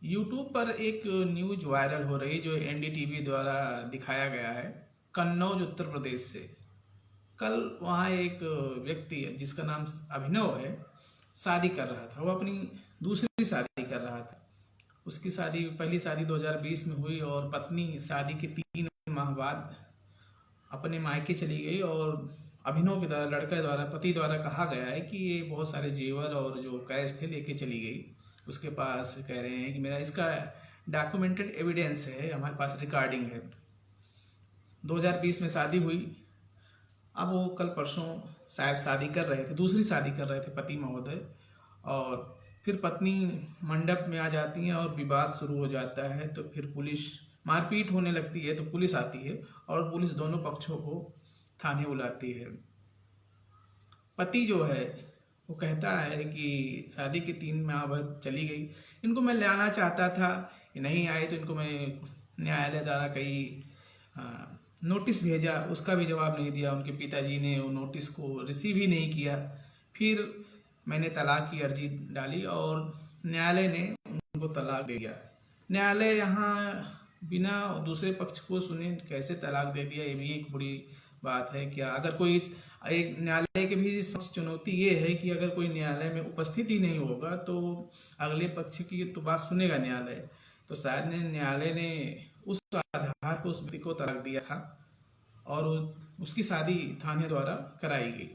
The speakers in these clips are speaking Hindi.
यूट्यूब पर एक न्यूज वायरल हो रही जो एनडीटीवी द्वारा दिखाया गया है कन्नौज उत्तर प्रदेश से। कल वहाँ एक व्यक्ति है जिसका नाम अभिनव है, शादी कर रहा था। वो अपनी दूसरी शादी कर रहा था। उसकी शादी पहली शादी 2020 में हुई और पत्नी शादी के 3 माह बाद अपने मायके चली गई। और अभिनव के द्वारा लड़का द्वारा पति द्वारा कहा गया है कि ये बहुत सारे जेवर और जो कैश थे लेके चली गई। उसके पास कह रहे हैं कि मेरा इसका डॉक्यूमेंटेड एविडेंस है, हमारे पास रिकॉर्डिंग है। 2020 में शादी हुई। अब वो कल परसों शायद शादी कर रहे थे, दूसरी शादी कर रहे थे पति महोदय। और फिर पत्नी मंडप में आ जाती है और विवाद शुरू हो जाता है। तो फिर पुलिस, मारपीट होने लगती है तो पुलिस आती है और पुलिस दोनों पक्षों को थाने बुलाती है। पति जो है वो कहता है कि शादी के 3 माह बाद चली गई, इनको मैं लाना चाहता था, नहीं आए तो इनको मैं न्यायालय द्वारा कई नोटिस भेजा, उसका भी जवाब नहीं दिया। उनके पिताजी ने वो नोटिस को रिसीव ही नहीं किया। फिर मैंने तलाक की अर्जी डाली और न्यायालय ने उनको तलाक दे दिया। न्यायालय यहाँ बिना दूसरे पक्ष को सुने कैसे तलाक दे दिया, ये भी एक बड़ी बात है। क्या अगर कोई एक न्यायालय के भी चुनौती ये है कि अगर कोई न्यायालय में उपस्थित ही नहीं होगा तो अगले पक्ष की तो बात सुनेगा न्यायालय। तो शायद न्यायालय ने उस आधार पर उस व्यक्ति को तलाक दिया था और उसकी शादी थाने द्वारा कराई गई।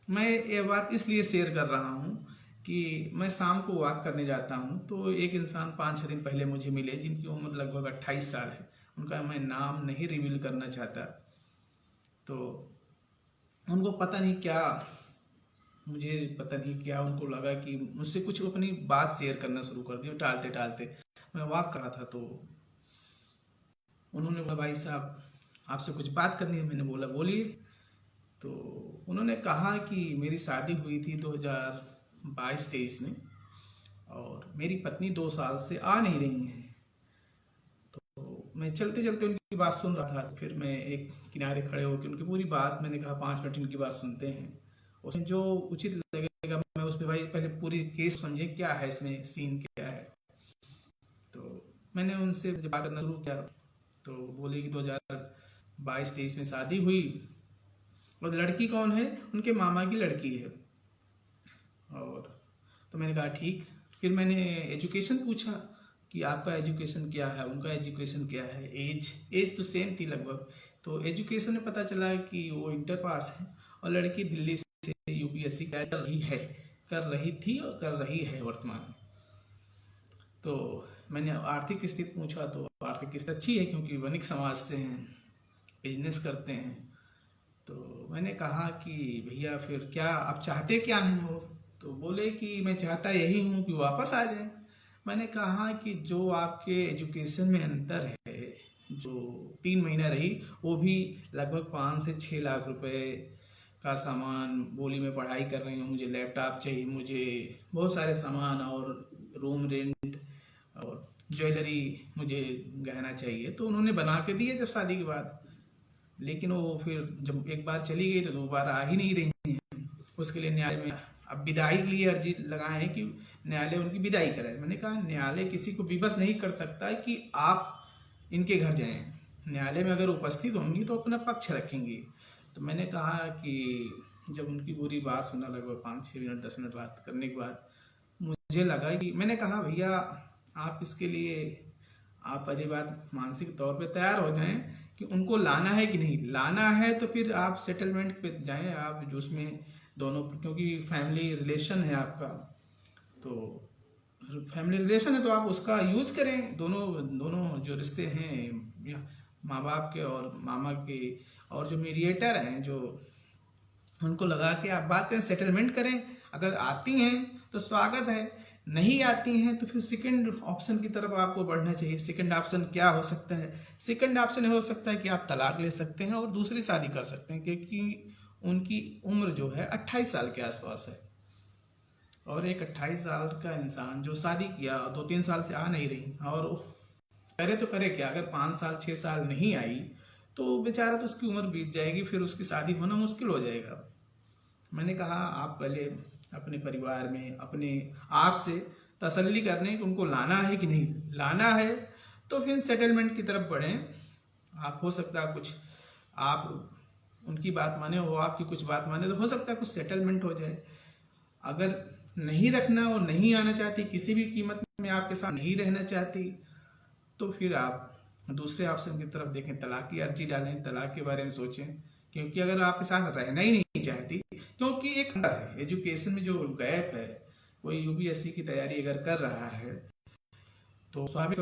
मैं ये बात इसलिए शेयर कर रहा हूँ कि मैं शाम को वॉक करने जाता हूँ तो एक इंसान 5-6 दिन पहले मुझे मिले जिनकी उम्र लगभग 28 साल है। उनका मैं नाम नहीं रिवील करना चाहता। तो उनको पता नहीं क्या, मुझे पता नहीं क्या उनको लगा कि मुझसे कुछ अपनी बात शेयर करना शुरू कर दी। टालते टालते मैं वॉक कर रहा था तो उन्होंने बोला, भाई साहब आपसे कुछ बात करनी है। मैंने बोला बोलिए। तो उन्होंने कहा कि मेरी शादी हुई थी 2022-23 में और मेरी पत्नी 2 साल से आ नहीं रही है। तो मैं चलते चलते उनकी बात सुन रहा था। फिर मैं एक किनारे खड़े होकर उनकी पूरी बात, मैंने कहा 5 मिनट इनकी बात सुनते हैं, उसमें जो उचित लगेगा मैं उस पर, भाई पहले पूरी केस समझे क्या है, इसमें सीन क्या है। तो मैंने उनसे जब बात करना शुरू किया तो बोले कि 2022-23 में शादी हुई और लड़की कौन है, उनके मामा की लड़की है। और तो मैंने कहा ठीक। फिर मैंने एजुकेशन पूछा कि आपका एजुकेशन क्या है, उनका एजुकेशन क्या है, एज तो सेम थी लगभग। तो एजुकेशन में पता चला कि वो इंटर पास है और लड़की दिल्ली से यूपीएससी कर रही थी और कर रही है वर्तमान में। तो मैंने आर्थिक स्थिति पूछा तो आर्थिक स्थिति अच्छी है क्योंकि वणिक समाज से हैं, बिजनेस करते हैं। तो मैंने कहा कि भैया फिर क्या आप चाहते क्या हैं वो। तो बोले कि मैं चाहता यही हूँ कि वापस आ जाए। मैंने कहा कि जो आपके एजुकेशन में अंतर है, जो 3 महीना रही वो भी लगभग 5 से 6 लाख रुपए का सामान, बोली में पढ़ाई कर रही हूँ, मुझे लैपटॉप चाहिए, मुझे बहुत सारे सामान और रूम रेंट और ज्वेलरी, मुझे गहना चाहिए। तो उन्होंने बना के दिए जब शादी के बाद। लेकिन वो फिर जब एक बार चली गई तो दोबारा आ ही नहीं रही हैं। उसके लिए न्यायालय में अब विदाई के लिए अर्जी लगाए हैं कि न्यायालय उनकी विदाई करे। मैंने कहा न्यायालय किसी को विवश नहीं कर सकता है कि आप इनके घर जाएं। न्यायालय में अगर उपस्थित होंगी तो अपना पक्ष रखेंगी। तो मैंने कहा कि जब उनकी पूरी बात सुना, लगभग 5-6 मिनट 10 मिनट बात करने के बाद मुझे लगा कि, मैंने कहा भैया आप इसके लिए आप पहली बात मानसिक तौर पे तैयार हो जाएं कि उनको लाना है कि नहीं लाना है। तो फिर आप सेटलमेंट पे जाएं, आप जो उसमें दोनों, क्योंकि फैमिली रिलेशन है आपका, तो फैमिली रिलेशन है तो आप उसका यूज करें। दोनों जो रिश्ते हैं माँ बाप के और मामा के और जो मीडिएटर हैं, जो उनको लगा के आप बात करें, सेटलमेंट करें। अगर आती हैं तो स्वागत है, नहीं आती हैं तो फिर सेकंड ऑप्शन की तरफ आपको बढ़ना चाहिए। सेकंड ऑप्शन क्या हो सकता है? सेकंड ऑप्शन हो सकता है कि आप तलाक ले सकते हैं और दूसरी शादी कर सकते हैं, क्योंकि उनकी उम्र जो है 28 साल के आसपास है। और एक 28 साल का इंसान जो शादी किया 2-3 साल से आ नहीं रही, और करे तो करे क्या, अगर 5 साल 6 साल नहीं आई तो बेचारा तो उसकी उम्र बीत जाएगी, फिर उसकी शादी होना मुश्किल हो जाएगा। मैंने कहा आप पहले अपने परिवार में अपने आप से तसल्ली करने कि उनको लाना है कि नहीं लाना है, तो फिर सेटलमेंट की तरफ बढ़ें। आप हो सकता है कुछ आप उनकी बात माने, वो आपकी कुछ बात माने, तो हो सकता है कुछ सेटलमेंट हो जाए। अगर नहीं रखना और नहीं आना चाहती, किसी भी कीमत में आपके साथ नहीं रहना चाहती, तो फिर आप दूसरे ऑप्शन की तरफ देखें, तलाक की अर्जी डालें, तलाक के बारे में सोचें। क्योंकि अगर आपके साथ रहना ही नहीं चाहती, क्योंकि एक एजुकेशन में जो गैप है, कोई यूपीएससी की तैयारी अगर कर रहा है तो स्वाभाविक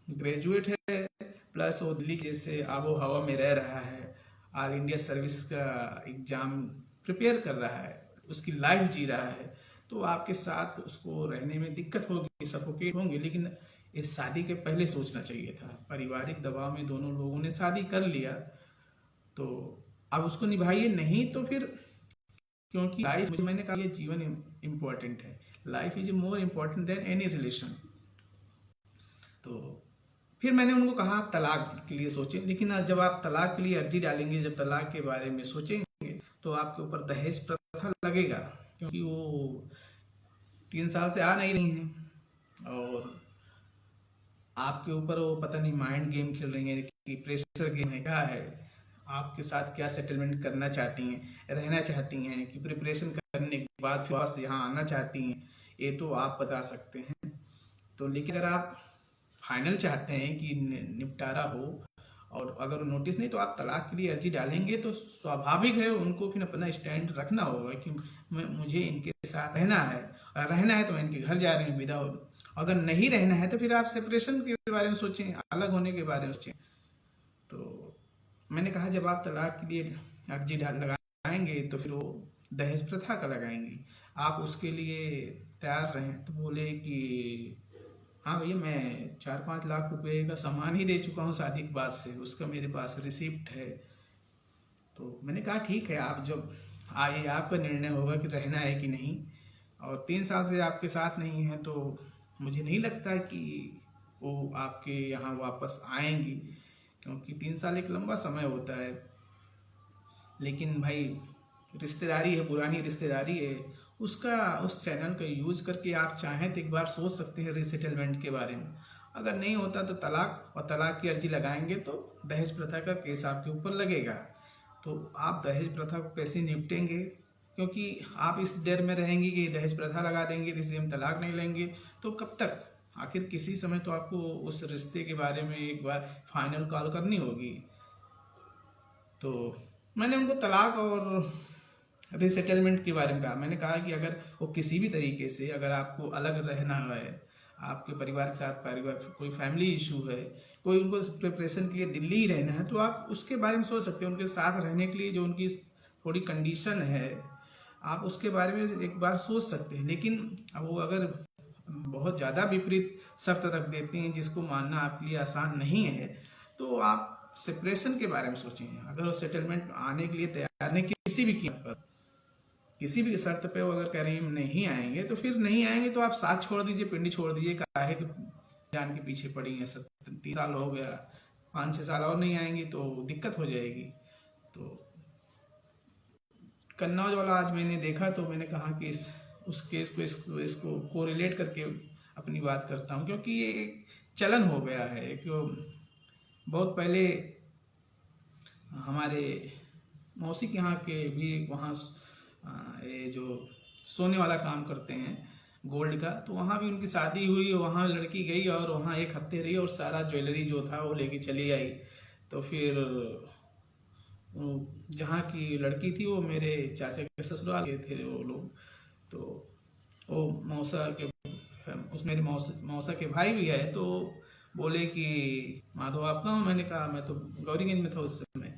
ग्रेजुएट है प्लस वो दिल्ली जैसे आबो हवा में रह रहा है, ऑल इंडिया सर्विस का एग्जाम प्रिपेयर कर रहा है, उसकी लाइफ जी रहा है, तो आपके साथ उसको रहने में दिक्कत होगी, सफोकेट होंगे। लेकिन इस शादी के पहले सोचना चाहिए था। पारिवारिक दबाव में दोनों लोगों ने शादी कर लिया, तो अब उसको निभाइए, नहीं तो फिर, क्योंकि लाइफ, मुझे मैंने कहा ये जीवन इम्पोर्टेंट है, life is more important then any relation. तो फिर मैंने उनको कहा आप तलाक के लिए सोचें। लेकिन जब आप तलाक के लिए अर्जी डालेंगे, जब तलाक के बारे में सोचेंगे, तो आपके ऊपर दहेज प्रथा लगेगा, क्योंकि वो 3 साल से आ नहीं रही हैं और आपके ऊपर वो पता नहीं माइंड गेम खेल रही हैं कि प्रेशर गेम है, क्या है, आपके साथ क्या सेटलमेंट करना चाहती हैं, रहना चाहती हैं कि प्रिपरेशन करने के बाद फिर वापस यहाँ आना चाहती हैं, ये तो आप बता सकते हैं। तो लेकिन अगर आप फाइनल चाहते हैं कि निपटारा हो, और अगर नोटिस नहीं, तो आप तलाक के लिए अर्जी डालेंगे, तो स्वाभाविक है उनको फिर अपना स्टैंड रखना होगा कि मुझे इनके साथ रहना है, और रहना है तो मैं इनके घर जा रहे हैं, विदा हो। अगर नहीं रहना है तो फिर आप सेपरेशन के बारे में सोचें, अलग होने के बारे में सोचें। तो मैंने कहा जब आप तलाक के लिए अर्जी लगाएंगे तो फिर वो दहेज प्रथा का लगाएंगी, आप उसके लिए तैयार रहें। तो बोले कि हाँ भैया, मैं 4-5 लाख रुपए का सामान ही दे चुका हूँ शादी के बाद से, उसका मेरे पास रिसिप्ट है। तो मैंने कहा ठीक है, आप जब आए, आपका निर्णय होगा कि रहना है कि नहीं, और 3 साल से आपके साथ नहीं है, तो मुझे नहीं लगता कि वो आपके यहाँ वापस आएंगी, क्योंकि 3 साल एक लंबा समय होता है। लेकिन भाई रिश्तेदारी है, पुरानी रिश्तेदारी है, उसका उस चैनल का यूज करके आप चाहें तो एक बार सोच सकते हैं रिसेटलमेंट के बारे में। अगर नहीं होता तो तलाक, और तलाक की अर्जी लगाएंगे तो दहेज प्रथा का केस आपके ऊपर लगेगा। तो आप दहेज प्रथा को कैसे निपटेंगे, क्योंकि आप इस डर में रहेंगे कि दहेज प्रथा लगा देंगे तो इसलिए हम तलाक नहीं लेंगे, तो कब तक। आखिर किसी समय तो आपको उस रिश्ते के बारे में एक बार फाइनल कॉल करनी होगी। तो मैंने उनको तलाक और रिसेटलमेंट के बारे में कहा। मैंने कहा कि अगर वो किसी भी तरीके से, अगर आपको अलग रहना है, आपके परिवार के साथ कोई फैमिली इशू है, कोई उनको प्रिपरेशन के लिए दिल्ली ही रहना है, तो आप उसके बारे में सोच सकते हैं। उनके साथ रहने के लिए जो उनकी थोड़ी कंडीशन है, आप उसके बारे में एक बार सोच सकते हैं। लेकिन अब वो अगर बहुत ज़्यादा विपरीत शर्त रख देती हैं जिसको मानना आपके लिए आसान नहीं है, तो आप सेपरेशन के बारे में सोचें। अगर वो सेटलमेंट आने के लिए तैयार नहीं, किसी भी कीमत पर, किसी भी शर्त पे वो अगर कह रही नहीं आएंगे, तो फिर नहीं आएंगे, तो आप साथ छोड़ दीजिए, पिंडी छोड़ दीजिए, काहे कि जान के पीछे पड़ी हैं। 3 साल हो गया, 5-6 साल और नहीं आएंगी तो दिक्कत हो जाएगी। तो कन्नौज वाला आज मैंने देखा, तो मैंने कहा कि उस केस को इसको कोरिलेट करके अपनी बात करता हूँ, क्योंकि ये एक चलन हो गया है। क्यों, बहुत पहले हमारे मौसी के यहाँ के भी वहाँ ये जो सोने वाला काम करते हैं गोल्ड का, तो वहाँ भी उनकी शादी हुई, वहाँ लड़की गई और वहाँ 1 हफ्ते रही और सारा ज्वेलरी जो था वो लेके चली आई। तो फिर जहाँ की लड़की थी वो मेरे चाचा के ससुराल के थे वो लोग। तो वो मौसा के, उस मेरे मौसा के भाई भी आए, तो बोले कि माधव आप कहाँ हो? मैंने कहा मैं तो गौरीगंज में था उस समय।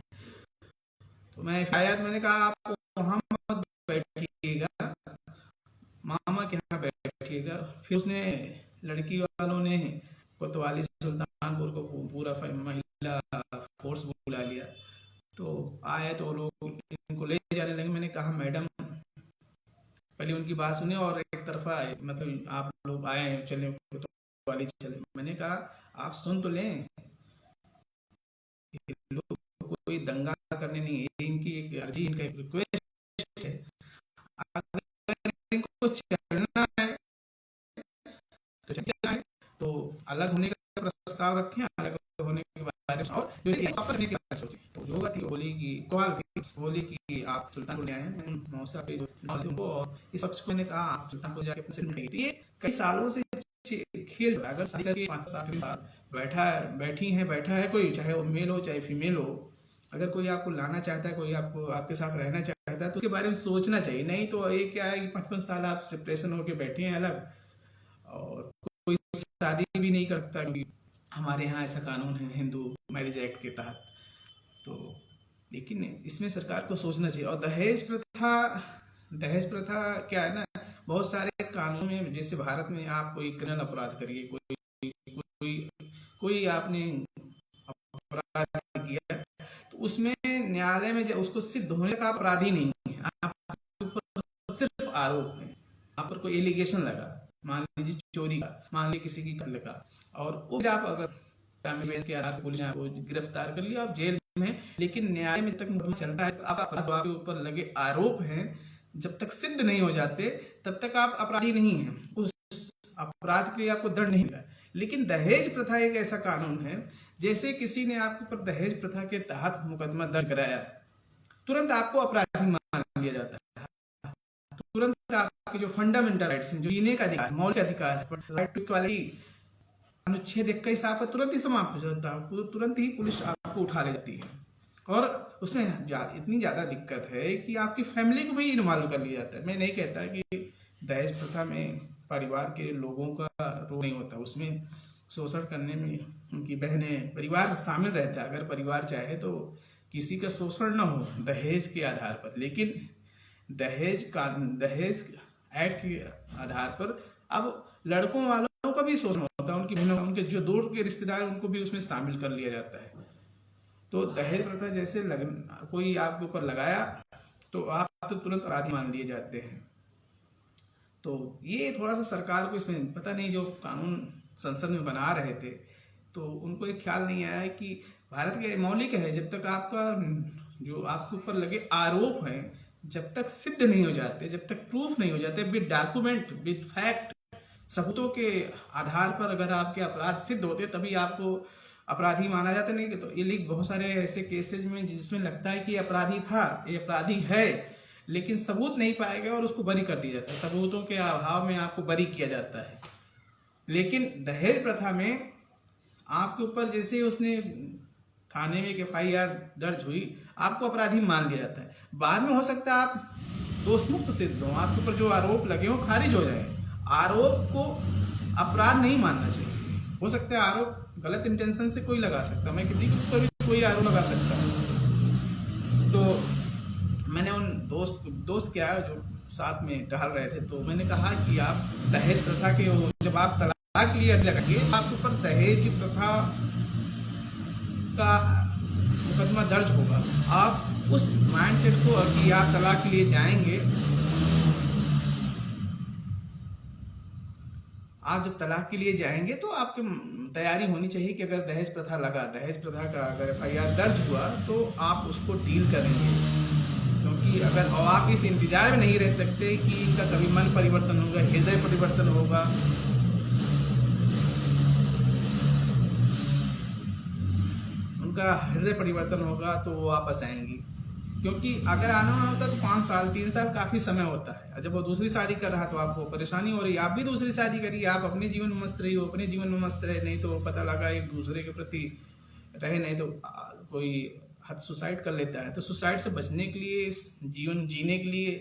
तो मैं शायद, मैंने कहा आप वहाँ मत बैठिएगा, मामा के यहाँ बैठिएगा। फिर उसने, लड़की वालों ने कोतवाली सुल्तानपुर को पूरा महिला फोर्स बुला लिया। तो आए तो लोग इनको ले जाने लगे। मैंने कहा मैडम, पहले उनकी बात सुने और एक तरफा मतलब आप लोग आए चले कोतवाली चले। मैंने कहा आप सुन तो लें, लोग कोई दंगा करने नहीं है, इनकी एक अर्जी, इनका एक रिक्वेस्ट है। अगर इनको चलना है प्रस्ताव रखे अलग होने के बारे में, और जो वापस करने के बारे में सोचे। तो जो बात बोली कि कॉल थी, बोली कि आप सुल्तानपुर ले आए हैं, मौसा पे जो उनको, और इस पक्ष को ने कहा आप सुल्तानपुर जाके अपने सेटलमेंट की। ये कई सालों से खेल रहा है। अगर शादी करके 5-7 साल बैठा है कोई, चाहे वो मेल हो चाहे फीमेल हो, अगर कोई आपको लाना चाहता है, कोई आपको आपके साथ रहना चाहता है, तो उसके बारे में सोचना चाहिए। नहीं तो ये क्या है कि 55 साल आप सेपरेशन होके बैठे हैं अलग, और कोई शादी भी नहीं कर सकता, क्योंकि हमारे यहाँ ऐसा कानून है हिंदू मैरिज एक्ट के तहत। तो लेकिन इसमें सरकार को सोचना चाहिए। और दहेज प्रथा क्या है ना, बहुत सारे कानून में, जैसे भारत में आप कोई क्रिमिनल अपराध करिए, कोई आपने अपराध किया, तो उसमें न्यायालय में उसको सिद्ध होने का अपराधी नहीं है, आपके ऊपर सिर्फ आरोप है, आप पर कोई एलिगेशन लगा, मान लीजिए चोरी का, मान लीजिए किसी की कत्ल का, और वो आप अगर के आधार पर पुलिस ने आपको गिरफ्तार कर लिया, आप जेल में, लेकिन न्यायालय में जब तक मुकदमा चलता है, आपके ऊपर लगे आरोप हैं, जब तक सिद्ध नहीं हो जाते तब तक आप अपराधी नहीं हैं, उस अपराध के लिए आपको दंड नहीं मिला। लेकिन दहेज प्रथा एक ऐसा कानून है, जैसे किसी ने आपके ऊपर दहेज प्रथा के तहत मुकदमा दर्ज कराया, तुरंत आपको अपराधी मान लिया जाता है, तुरंत आपके जो फंडामेंटल राइट्स हैं, जो जीने का अधिकार, मौलिक अधिकार है, राइट टू इक्वालिटी, अनुच्छेद 21 आपका तुरंत ही समाप्त हो जाता है, तुरंत ही पुलिस आपको उठा ले जाती है। और उसमें इतनी ज़्यादा दिक्कत है कि आपकी फैमिली को भी इन्वॉल्व कर लिया जाता है। मैं नहीं कहता कि दहेज प्रथा में परिवार के लोगों का रोल नहीं होता, उसमें शोषण करने में उनकी बहनें, परिवार शामिल रहता है। अगर परिवार चाहे तो किसी का शोषण ना हो दहेज के आधार पर, लेकिन दहेज एक्ट के आधार पर अब लड़कों वालों का भी शोषण होता है, उनकी बहनों, उनके जो दूर के रिश्तेदार, उनको भी उसमें शामिल कर लिया जाता है। तो दहेज प्रथा जैसे कोई आपके ऊपर लगाया तो आप तो तुरंत अपराधी मान लिए जाते हैं। तो ये थोड़ा सा सरकार को इसमें पता नहीं, जो कानून संसद में बना रहे थे तो उनको एक ख्याल नहीं आया कि भारत के मौलिक है, जब तक आपका जो आपके ऊपर लगे आरोप हैं, जब तक सिद्ध नहीं हो जाते, जब तक प्रूफ नहीं हो जाते, विद डॉक्यूमेंट, विद फैक्ट, सबूतों के आधार पर अगर आपके अपराध सिद्ध होते तभी आपको अपराधी माना जाता। नहीं तो ये बहुत सारे ऐसे केसेज में जिसमें लगता है कि अपराधी था, ये अपराधी है, लेकिन सबूत नहीं पाए गए और उसको बरी कर दिया जाता है, सबूतों के अभाव में आपको बरी किया जाता है। लेकिन दहेज प्रथा में आपके ऊपर जैसे उसने थाने में एक FIR दर्ज हुई, आपको अपराधी मान लिया जाता है। बाद में हो सकता है आप दोष मुक्त सिद्ध हो, आपके ऊपर जो आरोप लगे हो खारिज हो जाए। आरोप को अपराध नहीं मानना चाहिए। हो सकता है आरोप गलत इंटेंशन से कोई लगा सकता, मैं किसी के ऊपर भी कोई आरोप लगा सकता हूँ। तो मैंने उन दोस्त क्या जो साथ में टहल रहे थे, तो मैंने कहा कि आप दहेज प्रथा के, जब आप तलाक लिए लगाइए, आपके ऊपर दहेज प्रथा का मुकदमा दर्ज होगा। आप उस माइंडसेट को कि आप तलाक लिए जाएंगे, आप जब तलाक के लिए जाएंगे तो आपकी तैयारी होनी चाहिए कि अगर दहेज प्रथा का अगर FIR दर्ज हुआ तो आप उसको डील करेंगे। क्योंकि अगर आप इस इंतजार में नहीं रह सकते कि इनका कभी मन परिवर्तन होगा, हृदय परिवर्तन होगा, उनका हृदय परिवर्तन होगा तो वो वापस आएंगी। क्योंकि अगर आना होता तो 5 साल 3 साल काफ़ी समय होता है, और जब वो दूसरी शादी कर रहा तो आपको परेशानी हो रही, आप भी दूसरी शादी करिए, आप अपने जीवन में मस्त रहिए, अपने जीवन में मस्त रहे। नहीं तो पता लगा एक दूसरे के प्रति रहे, नहीं तो कोई सुसाइड कर लेता है। तो सुसाइड से बचने के लिए, जीवन जीने के लिए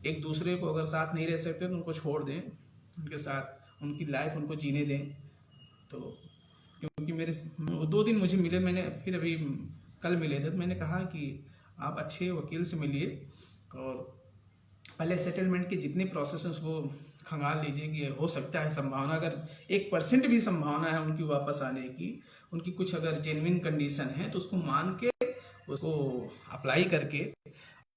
एक दूसरे को अगर साथ नहीं रह सकते तो उनको छोड़ दें, उनके साथ उनकी लाइफ उनको जीने दें। तो क्योंकि मेरे 2 दिन मुझे मिले, मैंने फिर अभी कल मिले थे, तो मैंने कहा कि आप अच्छे वकील से मिलिए और पहले सेटलमेंट के जितने प्रोसेस हैं उसको खंगाल लीजिए कि हो सकता है संभावना, अगर 1% भी संभावना है उनकी वापस आने की, उनकी कुछ अगर जेन्युइन कंडीशन है तो उसको मान के उसको अप्लाई करके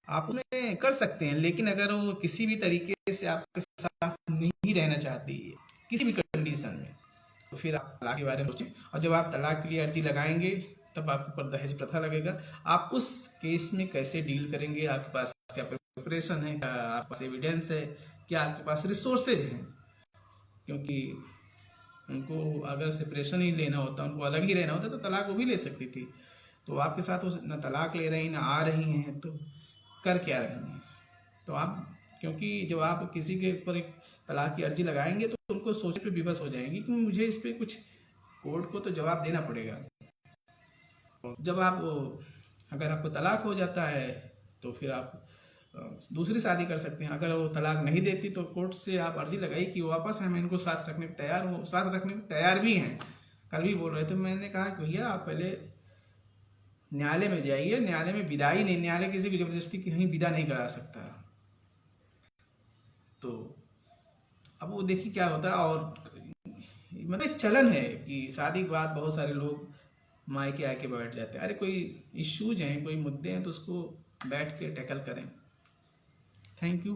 आप उन्हें कर सकते हैं। लेकिन अगर वो किसी भी तरीके से आपके साथ नहीं रहना चाहती है किसी भी कंडीशन में, तो फिर आप तलाक के बारे में सोचें। और जब आप तलाक के लिए अर्जी लगाएंगे तब आपके ऊपर दहेज प्रथा लगेगा। आप उस केस में कैसे डील करेंगे, आपके पास क्या प्रिपरेशन है, क्या आपके पास एविडेंस है, क्या आपके पास रिसोर्सेज हैं। क्योंकि उनको अगर सेपरेशन ही लेना होता, उनको अलग ही रहना होता तो तलाक वो भी ले सकती थी। तो आपके साथ वो ना तलाक ले रही, ना आ रही हैं, तो कर क्या रही हैं? तो आप, क्योंकि जब आप किसी के ऊपर एक तलाक की अर्जी लगाएंगे तो उनको सोचने पे विवश हो जाएंगी कि मुझे इस पे कुछ कोर्ट को तो जवाब देना पड़ेगा। जब आप, अगर आपको तलाक हो जाता है तो फिर आप दूसरी शादी कर सकते हैं। अगर वो तलाक नहीं देती तो कोर्ट से आप अर्जी लगाई कि वापस हम इनको साथ रखने को तैयार हो, साथ रखने को तैयार भी हैं। कल भी बोल रहे थे, मैंने कहा कि भैया आप पहले न्यायालय में जाइए, न्यायालय में विदाई नहीं, न्यायालय किसी को जबरदस्ती कहीं विदा नहीं करा सकता। तो अब वो देखिए क्या होता है। और मतलब चलन है कि शादी के बाद बहुत सारे लोग मायके आके बैठ जाते हैं। अरे कोई इश्यूज हैं, कोई मुद्दे हैं तो उसको बैठ के टैकल करें। Thank you.